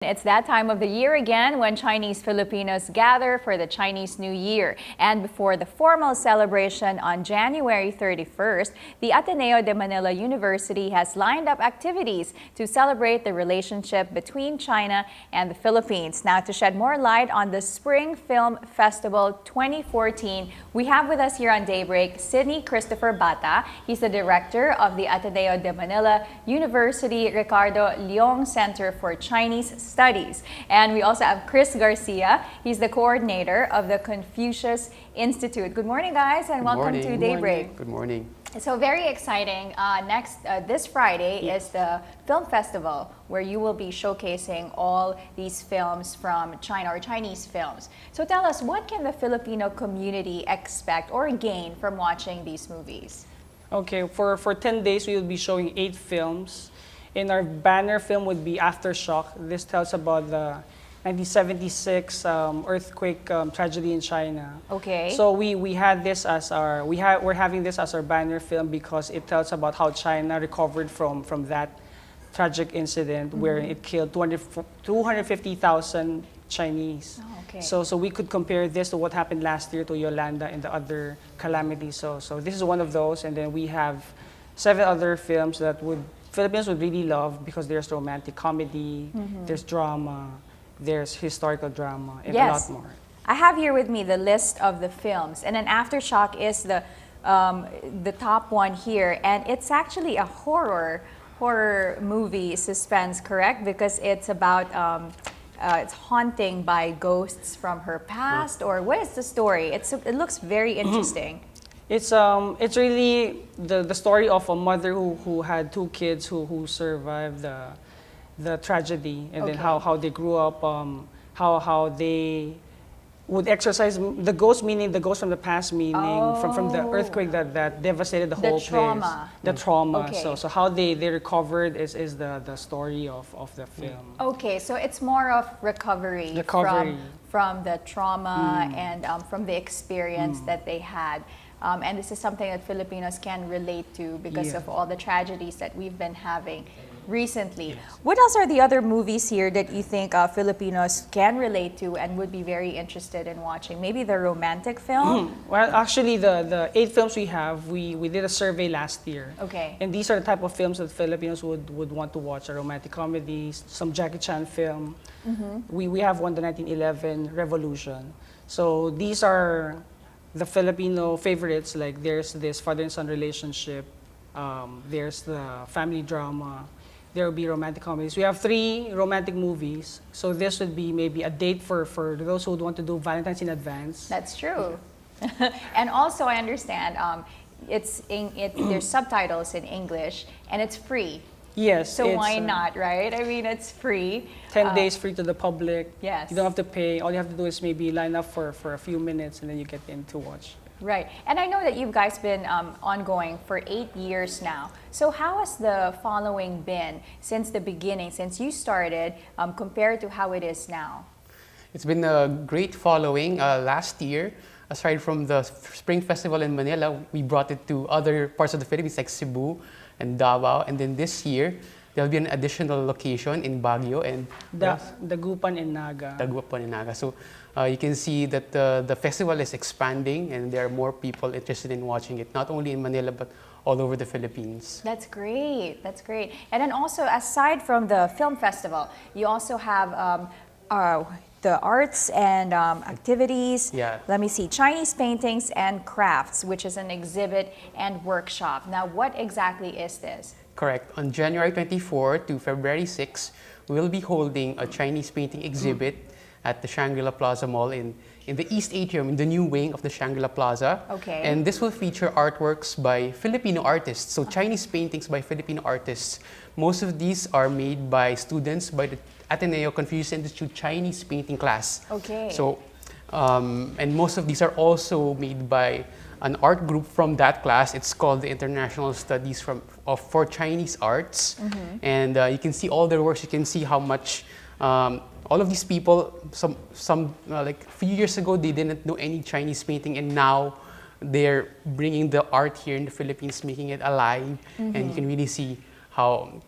It's that time of the year again when Chinese-Filipinos gather for the Chinese New Year. And before the formal celebration on January 31st, the Ateneo De Manila University has lined up activities to celebrate the relationship between China and the Philippines. Now, to shed more light on the Spring Film Festival 2014, we have with us here on Daybreak Sidney Christopher Bata. He's the director of the Ateneo De Manila University Ricardo Leong Center for Chinese Studies. And we also have Cris Garcia. He's the coordinator of the Confucious Institute. Good morning, guys, and welcome to Daybreak. Good morning. So very exciting. This Friday is the film festival where you will be showcasing all these films from China or Chinese films. So tell us, what can the Filipino community expect or gain from watching these movies? Okay, for 10 days we will be showing 8 films. And our banner film would be Aftershock. This tells about the 1976 earthquake tragedy in China. Okay. So we had this as we're having this as our banner film because it tells about how China recovered from that tragic incident where it killed 250,000 Chinese. Oh, okay. So we could compare this to what happened last year to Yolanda and the other calamities. So this is one of those, and then we have 7 other films that Filipinos would really love because there's romantic comedy, there's drama, there's historical drama, and a lot more. I have here with me the list of the films, and then Aftershock is the top one here, and it's actually a horror movie suspense, correct? Because it's about it's haunting by ghosts from her past, or what is the story? It looks very interesting. It's really the story of a mother who had 2 kids who survived the tragedy, and then how they grew up, how they would exercise the ghost, meaning the ghost from the past, meaning from the earthquake that devastated the whole place. The trauma. Okay. So how they recovered is the story of the film. Okay, so it's more of recovery. From the trauma and from the experience that they had. And this is something that Filipinos can relate to because of all the tragedies that we've been having recently. What else are the other movies here that you think Filipinos can relate to and would be very interested in watching? Maybe the romantic film? Well, actually, the 8 films we have, we did a survey last year. Okay. And these are the type of films that Filipinos would want to watch: a romantic comedies, some Jackie Chan film. We have one, the 1911 Revolution. So these are the Filipino favorites. Like there's this father and son relationship, there's the family drama, there will be romantic comedies. We have 3 romantic movies, so this would be maybe a date for those who would want to do Valentine's in advance. That's true. And also I understand there's subtitles in English and it's free. Yes. So why not, right? I mean, it's free. 10 days free to the public. Yes. You don't have to pay. All you have to do is maybe line up for a few minutes and then you get in to watch. Right. And I know that you guys been ongoing for 8 years now. So how has the following been since the beginning, since you started, compared to how it is now? It's been a great following. Last year, aside from the Spring Festival in Manila, we brought it to other parts of the Philippines like Cebu and Davao. And then this year, there'll be an additional location in Baguio and Dagupan and Naga. Dagupan and Naga. So you can see that the festival is expanding and there are more people interested in watching it, not only in Manila but all over the Philippines. That's great. That's great. And then also, aside from the film festival, you also have the arts and activities. Yeah. Let me see, Chinese paintings and crafts, which is an exhibit and workshop. Now, what exactly is this? Correct. On January 24 to February 6, we'll be holding a Chinese painting exhibit at the Shangri-La Plaza Mall in the East Atrium, in the new wing of the Shangri-La Plaza. Okay. And this will feature artworks by Filipino artists, so Chinese paintings by Filipino artists. Most of these are made by students by the Ateneo Confucious Institute Chinese painting class. Okay. So, and most of these are also made by an art group from that class. It's called the International Studies for Chinese Arts. And you can see all their works. You can see how much all of these people, some like a few years ago, they didn't know any Chinese painting, and now they're bringing the art here in the Philippines, making it alive. And you can really see how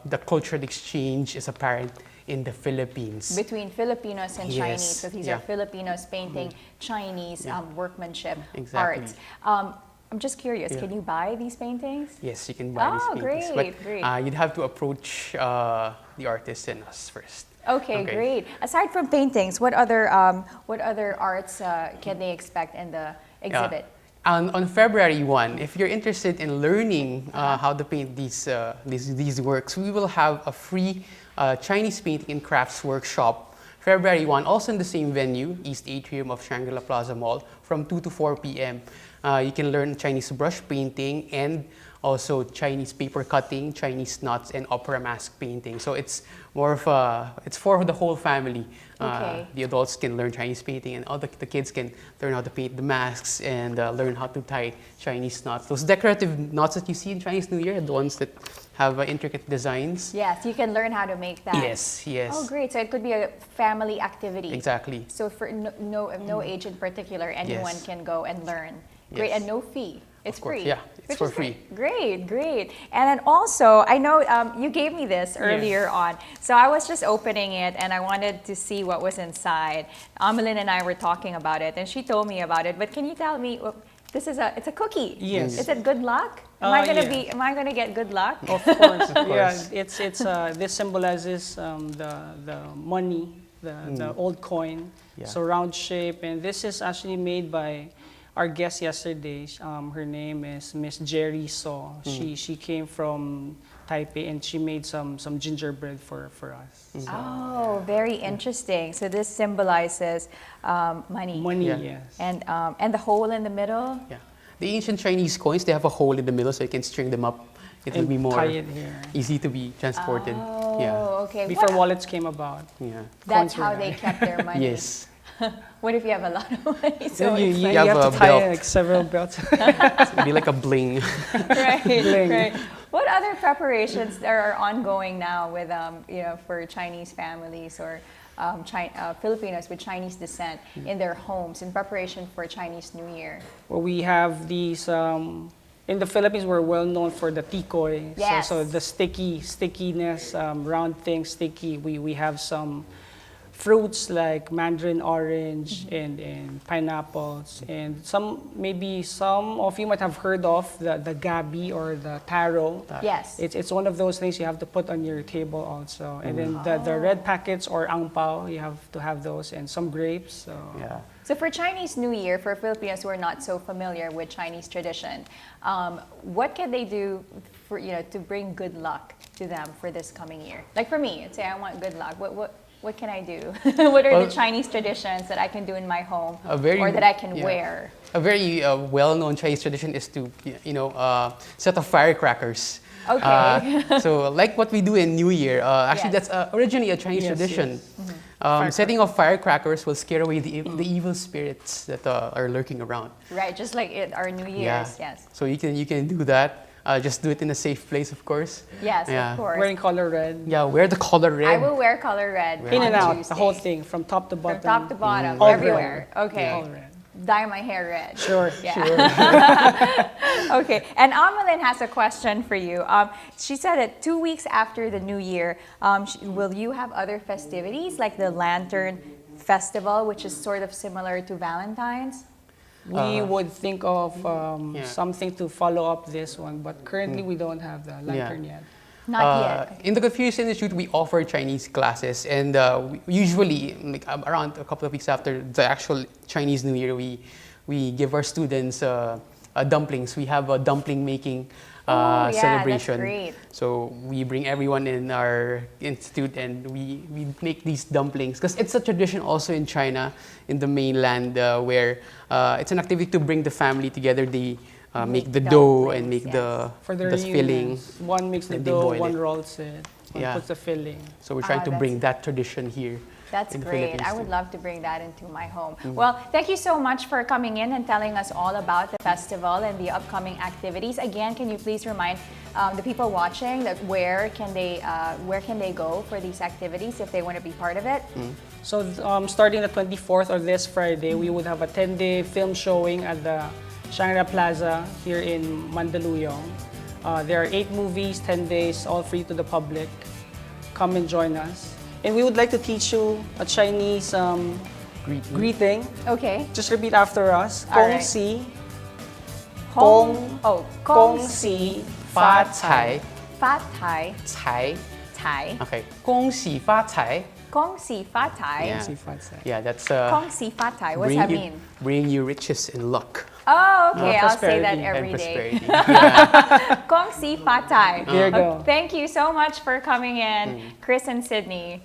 the cultural exchange is apparent in the Philippines. Between Filipinos and Yes, Chinese, so these are yeah. Filipinos painting Chinese workmanship Exactly. arts. I'm just curious, Yeah. can you buy these paintings? Yes, you can buy these Oh, paintings. great, But great. you'd have to approach the artist and us first. Okay, great. Aside from paintings, what other arts can they expect in the exhibit? On February 1, if you're interested in learning how to paint these works, we will have a free Chinese painting and crafts workshop February 1, also in the same venue, East Atrium of Shangri-La Plaza Mall, from 2 to 4 p.m. You can learn Chinese brush painting and also Chinese paper cutting, Chinese knots, and opera mask painting. So it's more of it's for the whole family. Okay. The adults can learn Chinese painting, and all the kids can learn how to paint the masks and learn how to tie Chinese knots. Those decorative knots that you see in Chinese New Year are the ones that have intricate designs. Yes, you can learn how to make that. Yes, yes. Oh, great. So it could be a family activity. Exactly. So for no age in particular, anyone Yes. can go and learn. Great, Yes. and no fee. It's Of course, free. yeah, it's which for is free. Great, great. And then also, I know you gave me this earlier on, so I was just opening it and I wanted to see what was inside. Amelin and I were talking about it, and she told me about it. But can you tell me? It's a cookie. Yes. Is it good luck? Am I gonna yeah. Am I gonna get good luck? Of course. Of Yeah, course. it's this symbolizes the money, the old coin. Yeah. So round shape, and this is actually made by our guest yesterday. Her name is Miss Jerry So. She came from Taipei, and she made some gingerbread for us. So, Oh, very interesting. So this symbolizes money. money, Yeah. yes. And the hole in the middle. Yeah. The ancient Chinese coins, they have a hole in the middle so you can string them up. It will And be more tie it here. easy to be transported. Oh, Yeah. okay. Before What- wallets came about. Yeah. That's coins were how they there. kept their money. Yes. What if you have a lot of money? So Then you expensive. have have a to tie belt. like several belts. It'll be like a bling. right, Bling. right. What other preparations are ongoing now with for Chinese families or Filipinos with Chinese descent in their homes in preparation for Chinese New Year? Well, we have these. In the Philippines, we're well known for the tikoy. Yes. So the stickiness, round thing, sticky. We have some fruits like mandarin orange and pineapples, and maybe some of you might have heard of the gabi or the taro. Yes. It's one of those things you have to put on your table also. And then the red packets or ang pao, you have to have those, and some grapes. So. Yeah. So for Chinese New Year, for Filipinos who are not so familiar with Chinese tradition, what can they do for to bring good luck to them for this coming year? Like for me, say I want good luck. What can I do? What are Well, the Chinese traditions that I can do in my home very- or that I can yeah. wear? A very well-known Chinese tradition is to, set off firecrackers. Okay. So like what we do in New Year, actually Yes. that's originally a Chinese Yes, tradition. yes. Setting off firecrackers will scare away the evil spirits that are lurking around. Right, just like our New Year's, yes. So you can do that. Just do it in a safe place, of course. Yes, Yeah. of course. Wearing color red. Yeah, wear the color red. I will wear color red Wear In on and out, Tuesday. the whole thing, from top to From bottom. top to bottom, All everywhere. Okay. All red. Dye my hair red. Sure, Yeah. sure. Okay, and Amelin has a question for you. She said that 2 weeks after the New Year, will you have other festivities like the Lantern Festival, which is sort of similar to Valentine's? We would think of Yeah. something to follow up this one, but currently we don't have the lantern yet. Not yet. In the Confucious Institute, we offer Chinese classes, and usually, around a couple of weeks after the actual Chinese New Year, we give our students dumplings. We have a dumpling making Oh, yeah, celebration. that's great. So we bring everyone in our institute, and we make these dumplings because it's a tradition also in China, in the mainland, where it's an activity to bring the family together. They make the dough and make dumplings, For the the filling. reunions, one makes the and they dough, boil one it. rolls it, one Yeah. puts the filling. So we're trying to that's- bring that tradition here. That's in the great. Philippines I would too. love to bring that into my home. Well, thank you so much for coming in and telling us all about the festival and the upcoming activities. Again, can you please remind the people watching that where can they go for these activities if they want to be part of it? So starting the 24th or this Friday, we would have a 10-day film showing at the Shangri-La Plaza here in Mandaluyong. There are 8 movies, 10 days, all free to the public. Come and join us. And we would like to teach you a Chinese greeting. Okay. Just repeat after us. All right. Kong si, Oh, Kong si, Fa Cai Fa Thai. Cai. Thai. Okay. 恭喜发财. Kong Si Fa Thai. Yeah. Si Fa Cai. Yeah, that's Kong Si Fa Thai. What's that mean? bring you riches and luck Oh, okay. I'll say that prosperity every and day. prosperity. Yeah. Kong Si Fa Thai. There you go. Thank you so much for coming in, Cris and Sidney.